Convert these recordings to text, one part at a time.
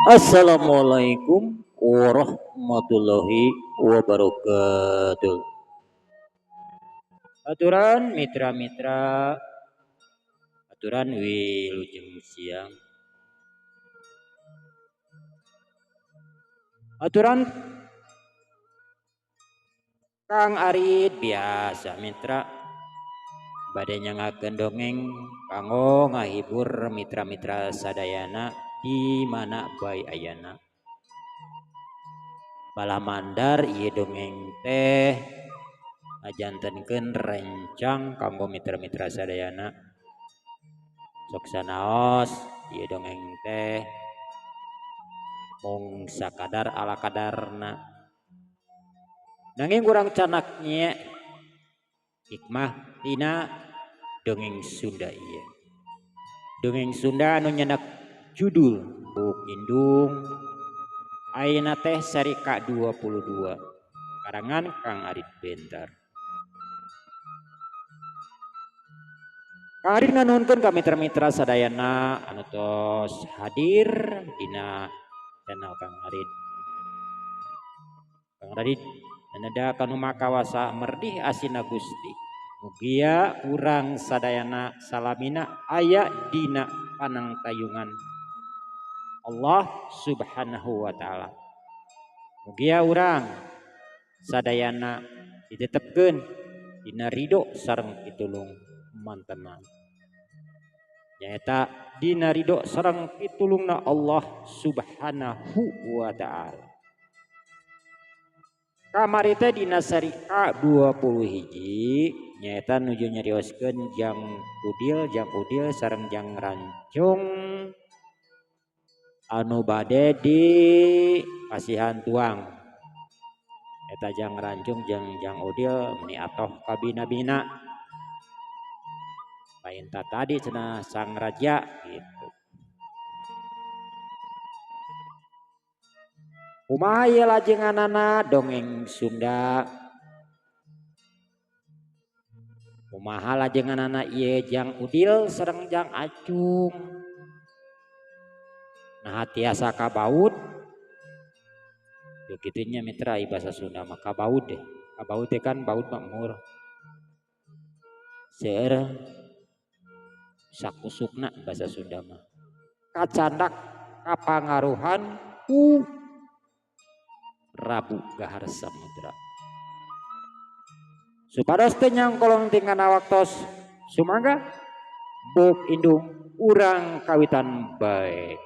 Assalamualaikum warahmatullahi wabarakatuh. Aturan mitra-mitra, aturan wilujeng siang. Aturan Kang Arit biasa mitra bade nyangakeun dongeng kanggo ngahibur mitra-mitra sadayana di mana bae ayana. Balah mandar ieu dongeng teh ngajantenkeun rencang kanggo mitra-mitra sadayana. Sok sanaos ieu dongeng teh mung sakadar ala kadarna. Nanging urang canak nya hikmah tina dongeng Sunda ieu. Dongeng Sunda anu nyenak judul Buk Indung ayeuna teh sari ka-22 karangan Kang Arit Bentar. Kang Arit nganuhunkeun ka mitra-mitra sadayana anu tos hadir dina channel Kang Arit. Kang Arit neneda kanu makawasa merdih asina Gusti. Mugia urang sadayana salamina aya dina panangtayungan Allah Subhanahu wa taala. Mugia urang sadayana ditetepkeun dina ridho sareng pitulung mantenna. Nyaeta dina ridho sareng pitulungna Allah Subhanahu wa taala. Kamari teh dina sari ka-21 nyaeta nuju nyarioskeun jang udil sareng jang rancung anu bade di pasihan tuang. Eta jang rancung jang udil meni atoh kabina-bina. Lain tadi cenah sang raja gitu. Kumaha ieu lajenganana dongeng Sunda? Kumaha lajenganana ieu jang udil sareng jang acung? Nah tiasa kabaud. Begitu nya mitra basa Sunda mah kabaud deh. Kabaud teh kan baud makmur. Seueur sakusukna basa Sunda mah. Kacandak kapangaruhan ku Prabu Gahar Samudra. Supados teh nyangkolong tingkana waktos sumangga Buk Indung urang kawitan bae.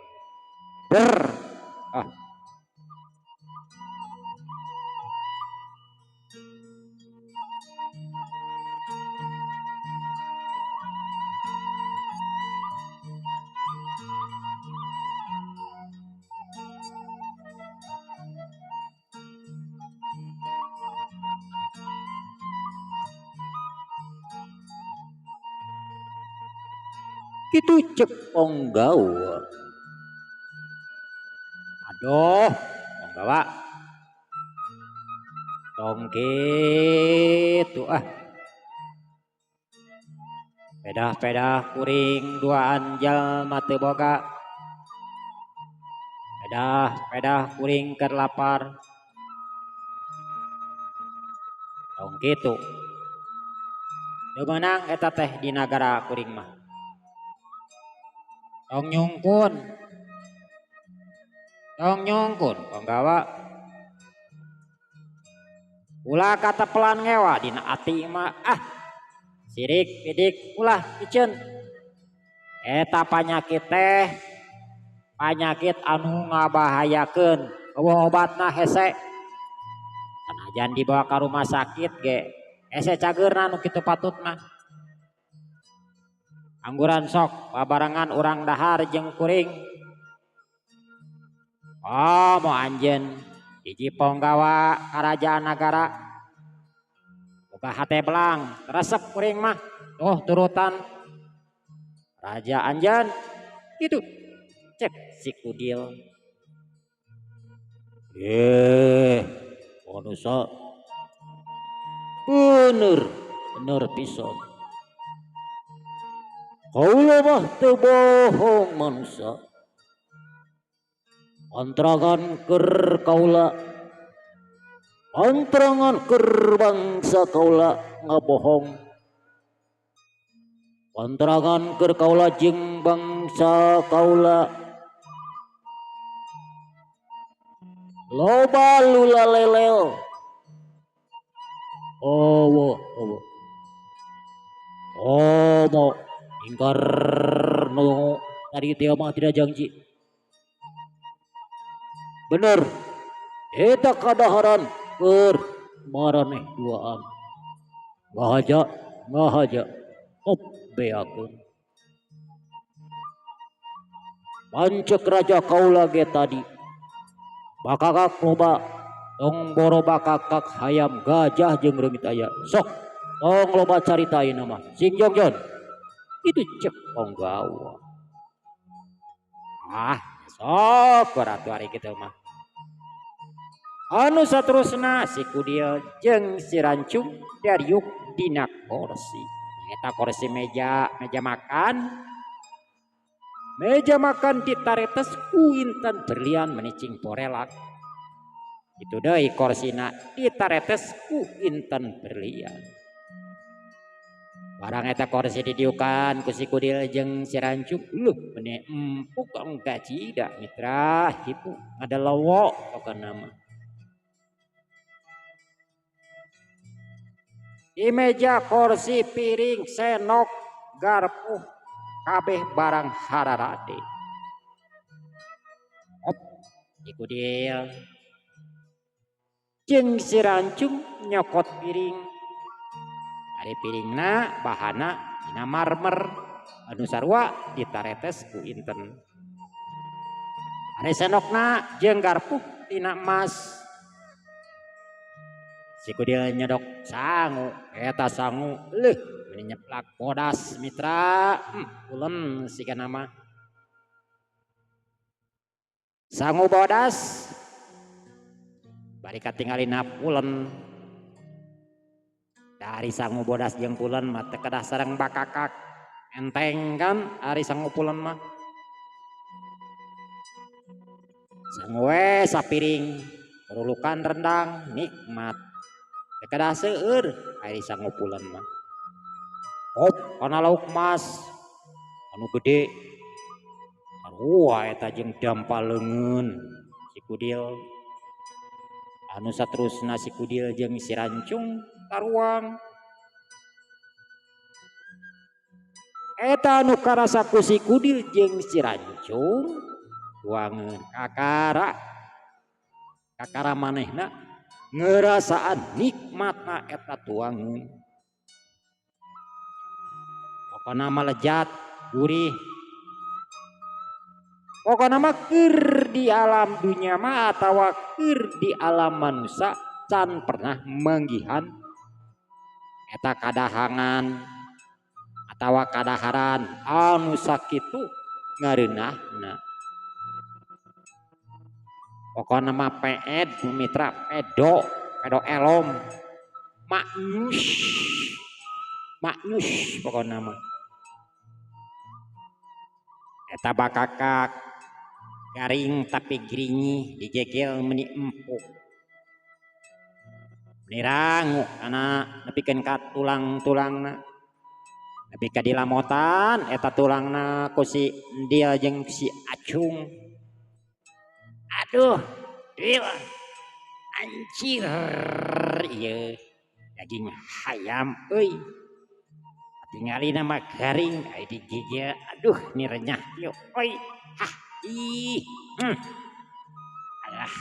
Kitu cek Ponggawa. Aduh, Ponggawa. Tong kitu Pedah-pedah kuring duaan jalma teu boga. Pedah kuring keur lapar. Tong kitu. Teu meunang eta teh di nagara kuring mah. Tong nyungkun Ponggawa. Ulah katepelan ngewa dina ati mah sirik pidik ulah piceun. Eta panyakit teh panyakit anu ngabahayakeun. Eueuh obatna hese. Sanajan dibawa ka rumah sakit ge hese cageurna nu kitu patutna. Angguran sok babarengan urang dahar jeung kuring. Mau anjeun hiji Ponggawa karajaan nagara. Boga hate belang, resep kuring mah. Tuh turutan. Raja anjeun kitu. Cek si kudil. Manusia. Bener pisan. Kaula mah teu bohong manusia. Antrangan keur kaula, antrangan keur bangsa kaula ngabohong, antrangan keur kaula jeung bangsa kaula loba lulalelel. Oh, mau ingkar no tadi dia mah tidak janji. Bener, eta kadaharan keur maraneh duaan. Ngahaja, beakeun. Pancek raja kaula ge tadi. Bakakak loba tong boro bakakak hayam gajah jeung reumit aya. Sok tong loba caritaina mah. Sing Jongjon. Itu cek penggawa. Sok ratu hari kitu mah. Anu saterusna si Kudiel jeung si Rancung dariuk dina kursi. Eta kursi meja makan. Meja makan ditaretes ku inten berlian menicing porelak. Itu deui korsina ditaretes ku inten berlian. Barang eta kursi didiukan ku si Kudiel jeung si Rancung, bener empuk gaji da mitra itu ada lewo pokona mah. Di meja kursi piring senok garpu kabeh barang hararade. Si Kudiel jeung si Rancung nyokot piring. Ari piringna bahana dina marmer anu sarua ditaretes ku inten. Ari senokna jeung garpu tina emas. Si Kudiel nyedok sangu, eta sangu meni nyeplak bodas mitra. Ulen sigana mah. Sangu bodas bari katinggalina pulen. Dari sangu bodas jeung pulen mah teu kedah sareng bakakak. Enteng kan ari sangu pulen mah. Sangu we sapiring, rulukan rendang nikmat. Teu kedah seueur ari sangu pulen mah. Kana lauk mas anu gede. Sarua eta jeung dampaleungeun si Kudiel. Anu saterusna si Kudiel jeung si Rancung karuang. Eta anu karasa ku si Kudiel jeung si Rancung tuangeun kakara manehna ngerasaan nikmatna eta tuangeun. Pokona mah lejat gurih. Pokona mah keur di alam dunia mah atawa keur di alam manusia can pernah manggihan eta kadahangan atawa kadaharan anu sakitu ngareunahna. Pokona mah peed mitra pedo elom maknyus pokona mah. Eta bakakak garing tapi giringih dijegel meni empuk. Meni rangu kana nepikeun ka tulang-tulangna. Nepi ka dilamotan eta tulangna ku si Endil jeung si Acung. Aduh, Dil. Anjir ieu daging hayam euy. Tingalina mah garing aya digigil. Aduh, ni renyah ieu euy. Alah.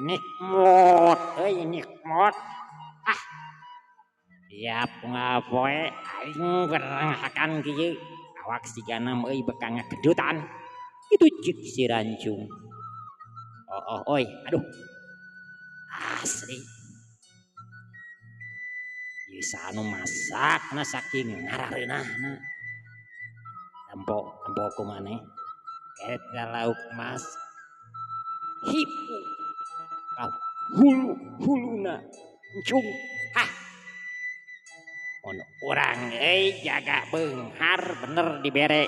Nikmat euy nikmat. Tiap ngapoe aing beranghakan kieu. Awak sigana euy bekang ngakedutan. Itu cik si Rancung. Oi, aduh. Asli. Ieu sanu masakna saking ngarareunahna. Tempo kumaneh. Eta lauk mas. Hipu. Huluna. Encung. Mun urang jaga beunghar bener dibere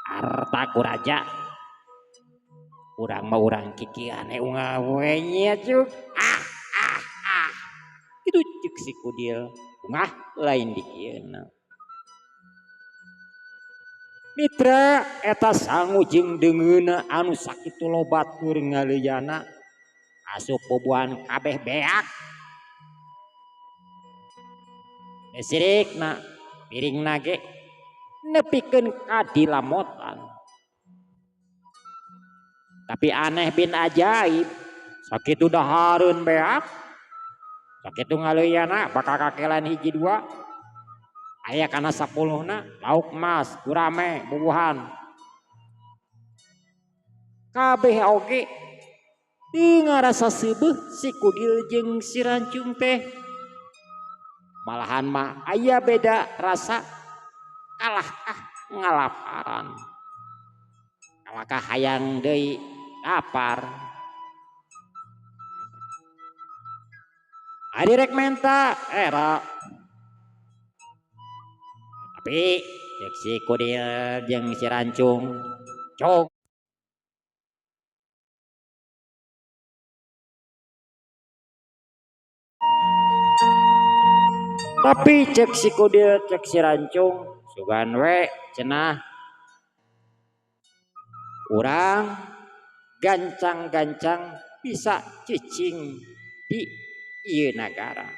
harta ku raja. urang mah urang kikiane ungawenya cuk itu cek si kudil ungah lain dikieuna mitra eta sangu jeung deungeuna anu sakitu lobatur ngaleuyana asup boboan kabeh beak sirikna piringna ge nepikeun kadilamotan tapi aneh bin ajaib sakitu dahareun beak sakitu ngaleuyana bakal kakelan hiji dua aya kana 10na lauk emas gurame bubuhan kabeh oge teu ngarasa seubeuh si kudil jeung si rancung teh malahan mah aya beda rasa kalah ngalaparan kalahkah hayang deui lapar ari rek menta era tapi cek si kudil jeung si rancung cok tapi cek si kudil cek si rancung sugan we cenah urang gancang-gancang bisa cicing di ieu nagara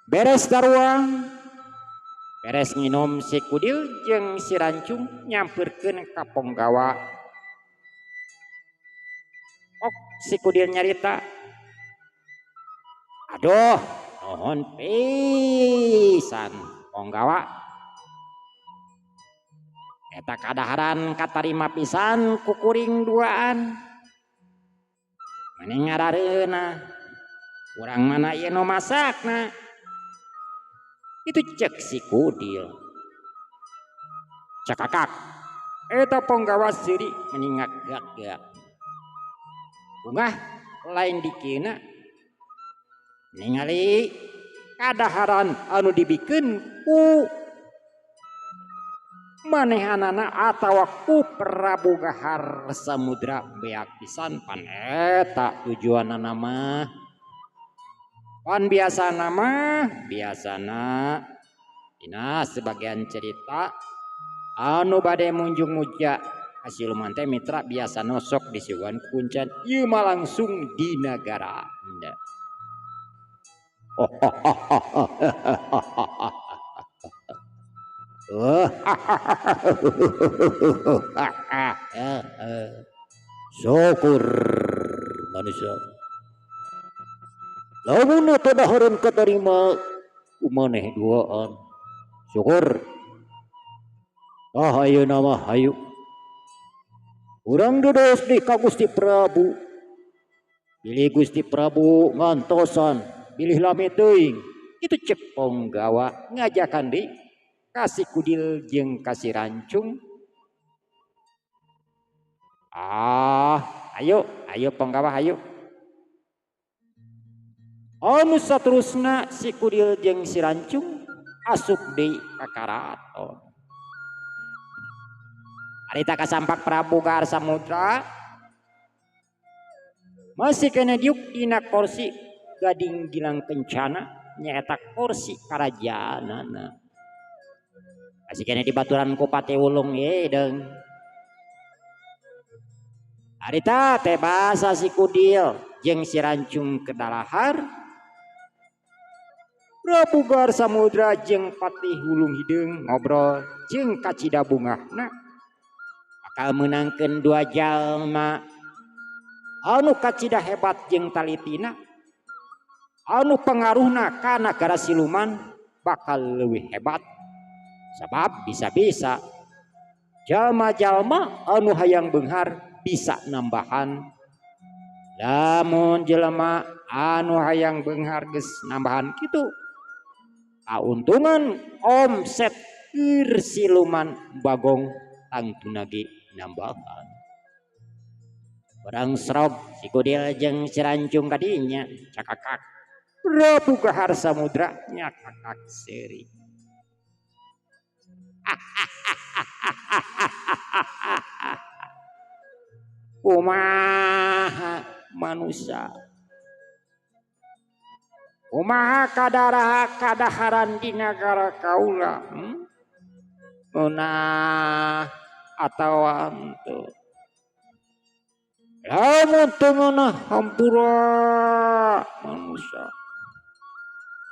beres daruang beres nginum si kudil jeung si rancung nyamperkeun ka Ponggawa ok si kudil nyarita aduh nuhun pisan Ponggawa eta kadaharan katarima pisan ku kuring duaan mani ngarareuna urang mana ieu nu masakna itu cek si kudil cakakak eta Ponggawa seuri meningak gagak ungah lain dikieuna ningali kadaharan anu dibikeun ku manehanana atawa ku Prabu Gahar Samudra beak pisan pan eta tujuanna mah pan biasana dina sebagian cerita anu bade munjung muja Siluman teh mitra biasa nosok disuguhan kuncan ieu mah langsung di negara Anda syukur manusia lamun teu dahareun katarima kumaneh duaan syukur ayeuna mah hayu urang dados di ka Gusti Prabu pilih Gusti Prabu ngantosan pilih lami teuing itu cek Ponggawa ngajakan deui kasih kudil jeung kasih rancung ayo Ponggawa hayu anu saterusna si kudil jeung si rancung asup deui ka karaton harita kasampak Prabu Gahar Samudra masih kena diuk dina kursi Gading Gilang Kencana nyaeta kursi karajaanana masih kena dibaturan ku Pati Wulung ye deung harita teh basa si kudil jeung si rancung kedalahar Prabu Gahar Samudra jeung Pati Wulung Hideung ngobrol jeung kacida bungahna bakal menangkeun dua jalma anu kacida hebat jeung talitina anu pengaruhna ka nagara siluman bakal leuwih hebat sabab bisa-bisa jalma-jalma anu hayang beunghar bisa nambahan lamun jelema anu hayang beunghar geus nambahan kitu kauntungan omset siluman bagong tangtuna ge nambahan barang serog si kudil jeung si rancung kadinya cakakak Prabu Gahar Samudra nyakakak seuri Kumaha manusia, kumaha kadaharan di negara kaula, Nona atau antu lamun teu ngeunah hampura manusia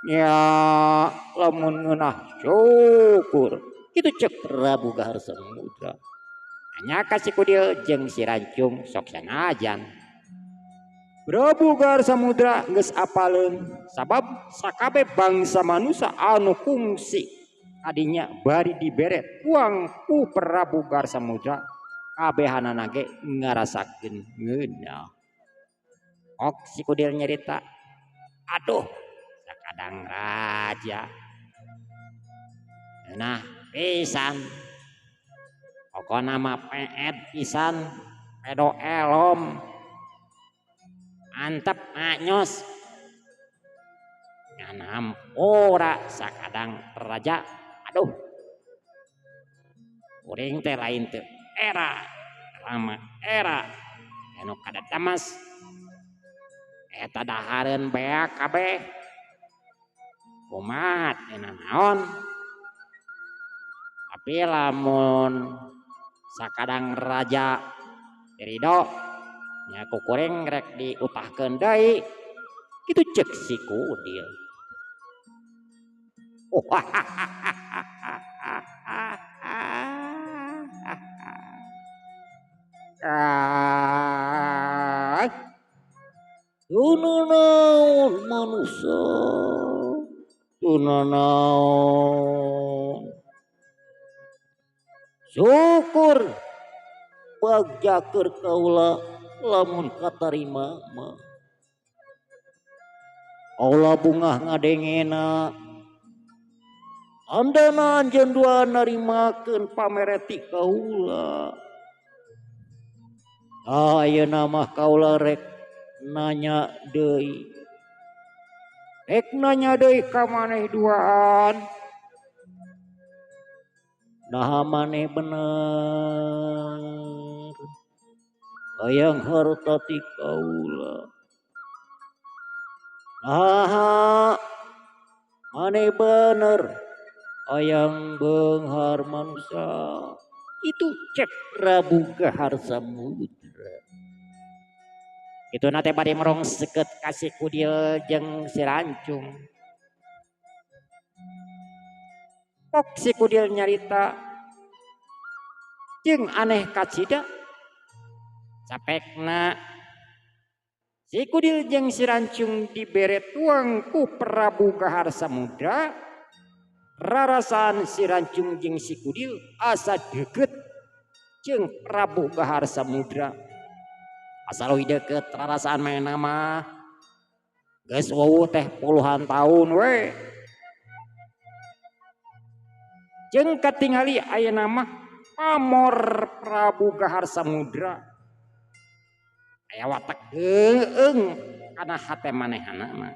ya lamun ngeunah syukur itu cek Prabu Gahar Samudra hanya kasih ku dieu jeung si Rancung sok sanajan Prabu Gahar Samudra geus apaleun sabab sakabe bangsa manusia anu kungsi adinya bari dibere uang ku Prabu Gahar Samudra kabehanana ge ngarasakeun ngeunah. Ok si kudil nyerita, aduh sakadang raja. Nah pisan, pokona mah peet pisan, pedo elom, antep anyos, ngan hampura sakadang raja, aduh, kuring teh lain teh era, lama era, anu kada tamas. Eta dahareun beak kabeh kumat tina naon tapi lamun sakadang raja ridho nya kukuring rek diutahkeun deui kitu ceuk si kudil tuna naon manusia tuna naon syukur bagja keur kaula lamun katarima mah kaula bungah ngadengena andana anjeun dua narimakeun pamereti kaula ayeuna mah kaula rek nanya deui ka maneh duaan nah maneh bener hayang harta ti kaula nah maneh bener hayang beunghar manusia itu cek Prabu Gahar Samudra itu nate bade merong seket kasih kudil jeung si Rancung pok si kudil nyarita jeung aneh kacida sapekna si kudil jeung si Rancung dibere tuang ku Prabu Gahar Samudra rarasaan si Rancung jeung si kudil asa deukeut jeung Prabu Gahar Samudra asa leuwih deukeut rarasaan maena mah geus weuh teh puluhan taun we jeung katingali ayeuna mah pamor Prabu Gahar Samudra aya watak heueung kana hate manehna mah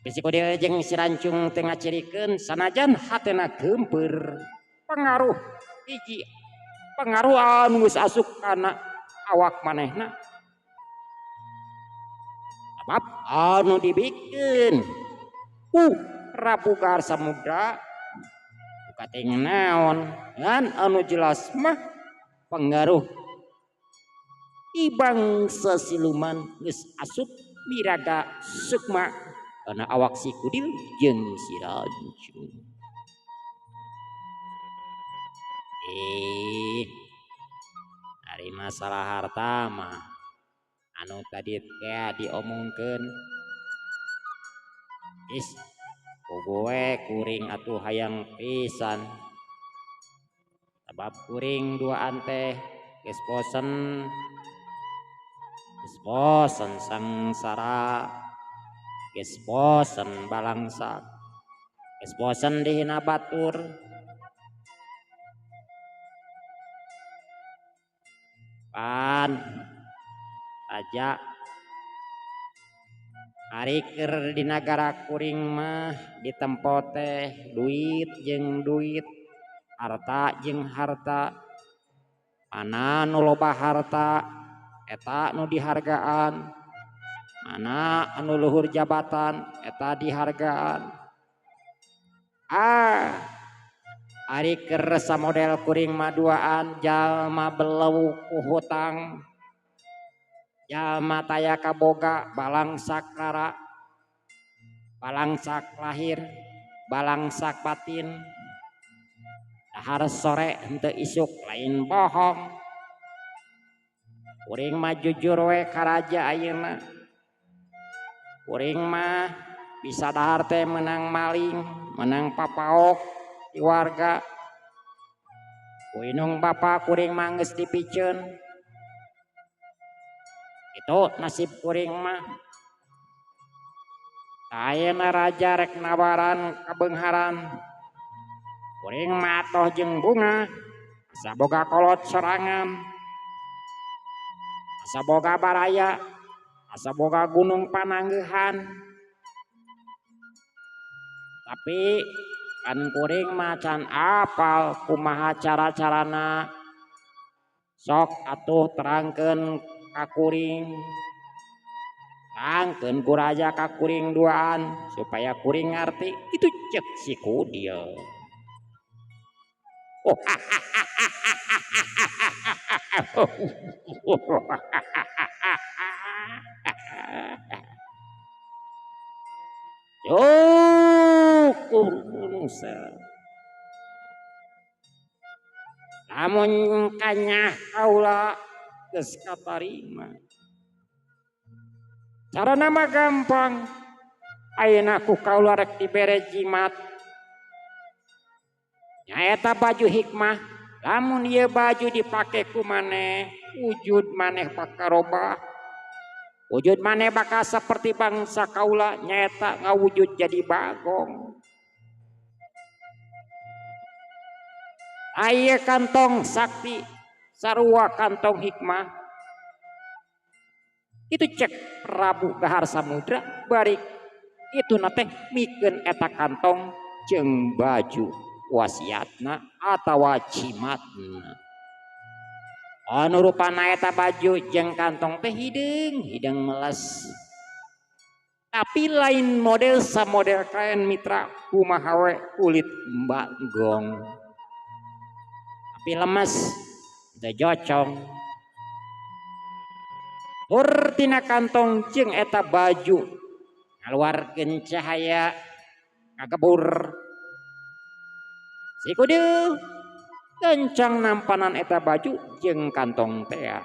tapi si kudil jeung si Rancung teu ngacirikeun sanajan hatena geumpeur pengaruh hiji pengaruh anu geus asup kana awak manehna sabab anu dibikeun ku Prabu Gahar Samudra kating naon ngan anu jelas mah pengaruh ti bangsa siluman geus asup miraga sukma kana awak si kudil jeung si Rancung dari masalah harta mah anu tadi teh diomongkeun is gue kuring atuh hayang pisan sabab kuring duaan teh geus bosen sangsara geus bosen balangsak geus bosen dihina batur pan raja Ari keur di nagara kuring mah ditempo teh duit jeung duit, harta jeung harta. Mana nu loba harta eta nu dihargaan, mana anu luhur jabatan eta dihargaan. Ari keur samodel kuring mah duaan jalma beleu ku hutang, jalma taya kaboga balangsak rara, balangsak lahir, balangsak batin. Dahar sore henteu isuk lain bohong. Kuring mah jujur we ka raja ayeuna. Kuring mah bisa dahar teh menang maling, menang papaok di warga. Ku inung bapa kuring mah geus dipikeun. Itu nasib kuring mah. Ayeuna raja rek nawaran kabeungharan. Kuring mah atoh jeung bunga, asa boga kolot sorangan, asa boga baraya, asa boga gunung panangeuhan. Tapi kan kuring mah can apal kumaha cara-carana. Sok atuh terangkeun ka kuring. Terangkeun ku raja ka kuring duaan supaya kuring ngarti. Itu cek si Kudil. Oh, cukup bangsa. Lamun kanyah kaula geus katarima. Carana mah gampang. Ayeuna ku kaula rek dibere jimat. Nyaeta baju hikmah. Lamun ieu baju dipake ku maneh, wujud maneh bakal robah. Wujud maneh bakal seperti bangsa kaula nyaeta ngawujud jadi bagong. Aya kantong sakti sarua kantong hikmah. Itu cek Prabu Gahar Samudra barik itu nate mikeun eta kantong jeung baju wasiatna atawa jimatna. Anu rupana eta baju jeung kantong teh hideung meles. Tapi lain model samodel kain mitra kumaha we kulit mbagong. Tapi lemes teu jocong. Hur tina kantong jeung eta baju ngaluarkeun cahaya ngagebur. Si Kudil kencang nampanan eta baju jeung kantong teh.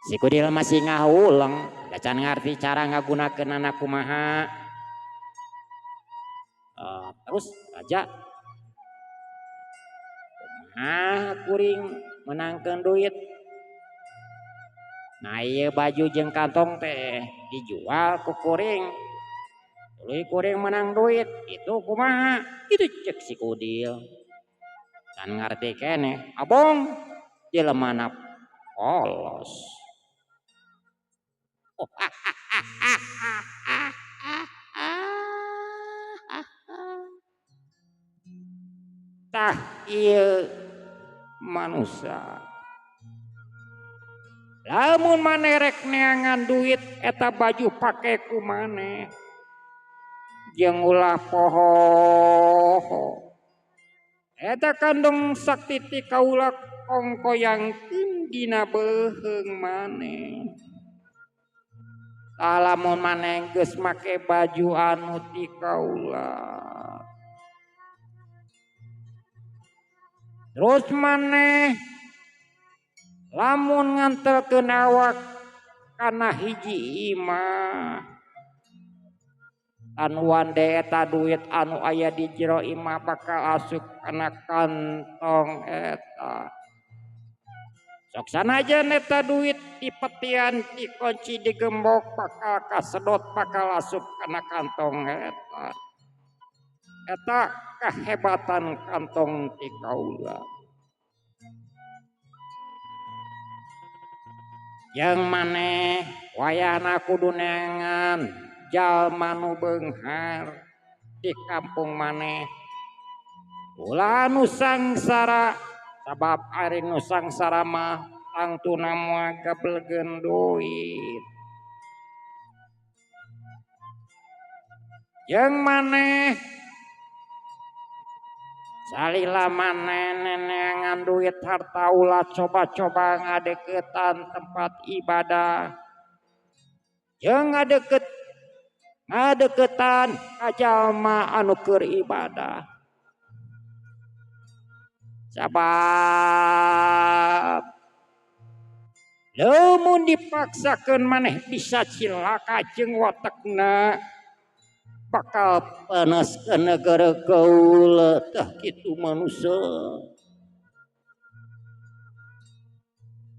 Si Kudil masih ngahuleng, da can ngarti cara ngagunakeunana kumaha. Terus raja kumaha kuring menangkeun duit. Nah ieu baju jeung kantong teh dijual ku kuring. Tuluy kuring menang duit, itu kumaha? Itu cek si Kudil. Can ngarti keneh, abong jelemana polos. Tah ieu manusia. Lamun maneh rek neangan duit eta baju pake ku maneh. Jeung ulah poho. Eta kandung sakti ti kaula kongkoyangkeun dina beuheung maneh. Lamun maneh geus make baju anu ti kaula. Terus maneh lamun ngantelkeun awak kana hiji imah. Anu wande eta duit anu aya di jero imah bakal asup kana kantong eta. Sok sanajan eta duit dipetian dikunci digembok bakal kasedot bakal asup kana kantong eta. Eta kahebatan kantong ti kaula. Yang maneh wayahna kudu neangan jalma nu beunghar di kampung maneh ulah nu sangsara sabab ari nu sangsara mah tangtuna moal gabelgeun duit jeung maneh salila maneh neneangan duit harta ulah coba-coba ngadeukeutan tempat ibadah jeung ngadeuketan ka jalma anu keur ibadah sabab lamun dipaksakeun maneh bisa cilaka jeung watekna bakal panas ke negara gaul tah kitu manusia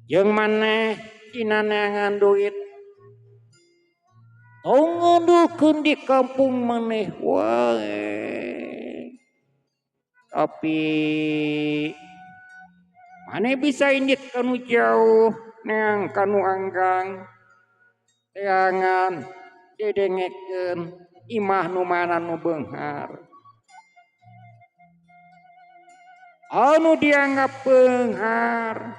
jeung maneh dina neangan duit ngandulkeun di kampung maneh wae tapi maneh bisa indit kanu jauh neang kanu anggang teangan dedengekeun imah nu mana nu beunghar anu dianggap beunghar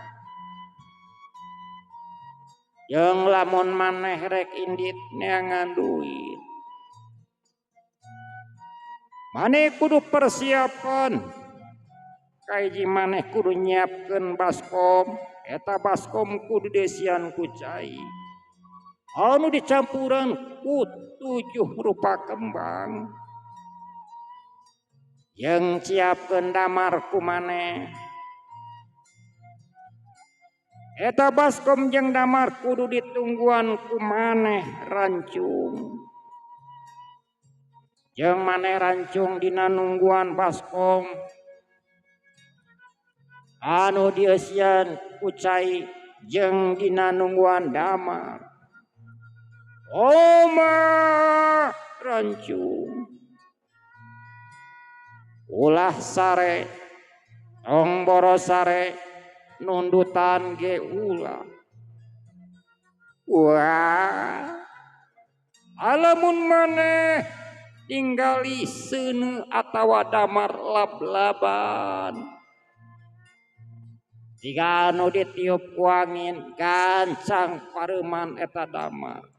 jeung lamun maneh rek indit neangan duit maneh kudu persiapan kahiji maneh kudu nyiapkeun baskom eta baskom kudu desian ku cai anu dicampuran ku 7 rupa kembang yang siapkeun damar ku maneh eta baskom jeung damar kudu ditungguan ku maneh rancung jeung maneh rancung dina nungguan baskom anu dieusian ku cai jeung dina nungguan damar Oma rancung ulah sare tong boros sare nundutan ge ulah wah alamun maneh tinggali seuneu atawa damar lab-laban jika anu ditiup ku angin gancang pareuman eta damar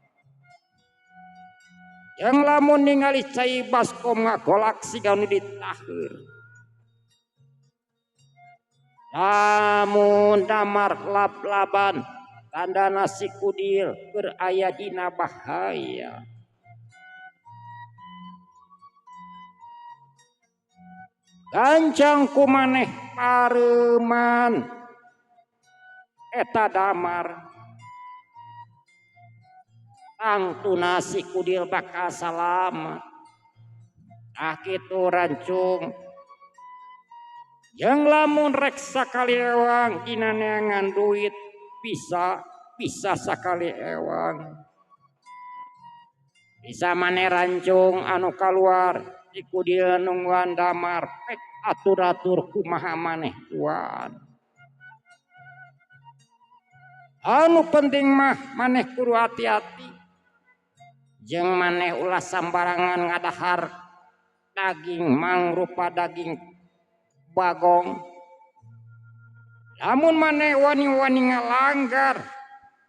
yang lamun ningali cai baskom ngagolak siga nu ditaheur lamun damar lab-laban tandana si kudil keur aya dina bahaya gancang ku maneh pareuman eta damar tangtuna si kudil bakal salamet tah kitu rancung jeung lamun rek sakali ewang dina neangan duit bisa sakali ewang bisa maneh rancung anu kaluar di kudil nungguan damar pek atur-atur kumaha maneh tuan anu penting mah maneh kudu hati-hati jeung maneh ulah sambarangan ngadahar daging mangrupa daging bagong lamun maneh wani-wani ngalanggar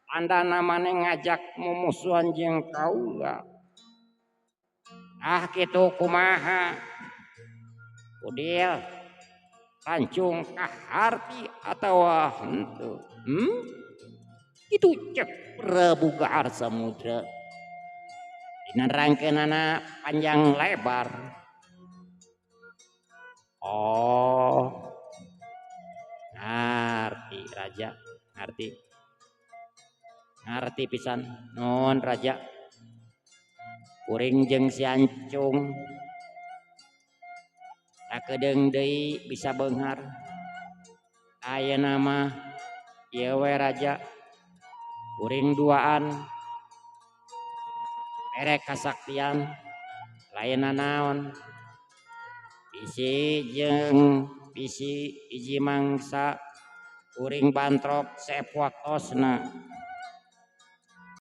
tandana maneh ngajak mumusuhan jeung kaula kitu kumaha kudil rancung kaharti atawa henteu itu cek Prabu Gahar Samudra dina rangkeunana panjang lebar oh ngarti raja ngarti pisan non raja kuring jeung si Ancung sakedeung deui bisa beunghar ayeuna mah ieu we raja kuring duaan merek kasaktian lainna naon bisi hiji mangsa kuring bantrok sepotosna